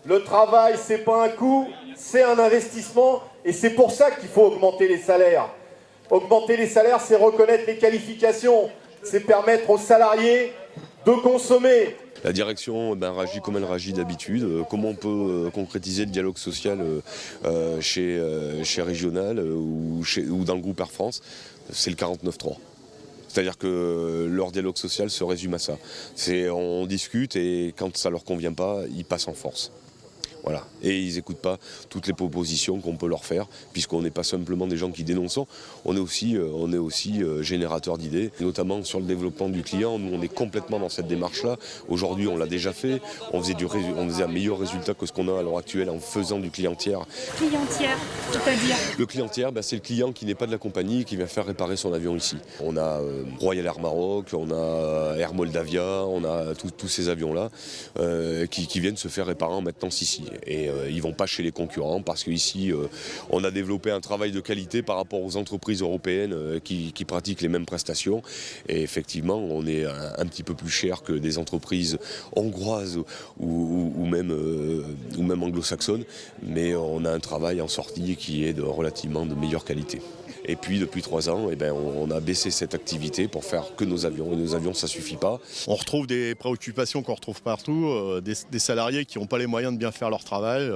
Le travail, c'est pas un coût, c'est un investissement et c'est pour ça qu'il faut augmenter les salaires. Augmenter les salaires, c'est reconnaître les qualifications, c'est permettre aux salariés de consommer. La direction réagit comme elle réagit d'habitude. Comment on peut concrétiser le dialogue social chez Régional ou dans le groupe Air France? C'est le 49.3. C'est-à-dire que leur dialogue social se résume à ça. On discute et quand ça ne leur convient pas, ils passent en force. Voilà. Et ils n'écoutent pas toutes les propositions qu'on peut leur faire, puisqu'on n'est pas simplement des gens qui dénoncent, on est aussi générateurs d'idées, notamment sur le développement du client. Nous, on est complètement dans cette démarche-là. Aujourd'hui, on l'a déjà fait. On faisait un meilleur résultat que ce qu'on a à l'heure actuelle en faisant du client tiers. Client tiers, c'est-à-dire? Le client tiers, c'est le client qui n'est pas de la compagnie, qui vient faire réparer son avion ici. On a Royal Air Maroc, on a Air Moldavia, on a tous ces avions-là qui viennent se faire réparer en maintenance ici. Et ils ne vont pas chez les concurrents parce qu'ici, on a développé un travail de qualité par rapport aux entreprises européennes qui pratiquent les mêmes prestations. Et effectivement, on est un petit peu plus cher que des entreprises hongroises ou même anglo-saxonnes, mais on a un travail en sortie qui est relativement de meilleure qualité. Et puis depuis 3 ans, on a baissé cette activité pour faire que nos avions. Et nos avions, ça ne suffit pas. On retrouve des préoccupations qu'on retrouve partout, des salariés qui n'ont pas les moyens de bien faire leur travail.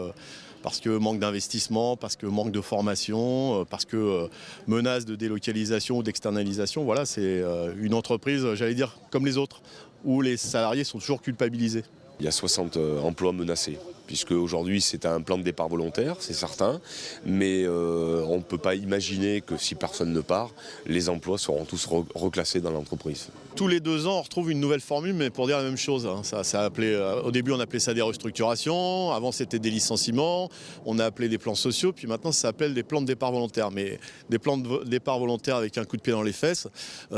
Parce que manque d'investissement, parce que manque de formation, parce que menace de délocalisation ou d'externalisation. Voilà, c'est une entreprise, j'allais dire, comme les autres, où les salariés sont toujours culpabilisés. Il y a 60 emplois menacés, puisque aujourd'hui c'est un plan de départ volontaire, c'est certain, mais on ne peut pas imaginer que si personne ne part, les emplois seront tous reclassés dans l'entreprise. Tous les 2 ans, on retrouve une nouvelle formule, mais pour dire la même chose. Au début, on appelait ça des restructurations, avant c'était des licenciements, on a appelé des plans sociaux, puis maintenant ça s'appelle des plans de départ volontaire. Mais des plans de départ volontaire avec un coup de pied dans les fesses,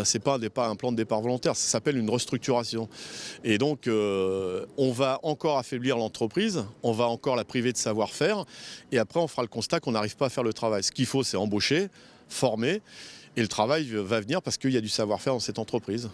c'est pas un plan de départ volontaire, ça s'appelle une restructuration. Et donc, on va encore affaiblir l'entreprise, on va encore la priver de savoir-faire, et après on fera le constat qu'on n'arrive pas à faire le travail. Ce qu'il faut, c'est embaucher, former, et le travail va venir parce qu'il y a du savoir-faire dans cette entreprise.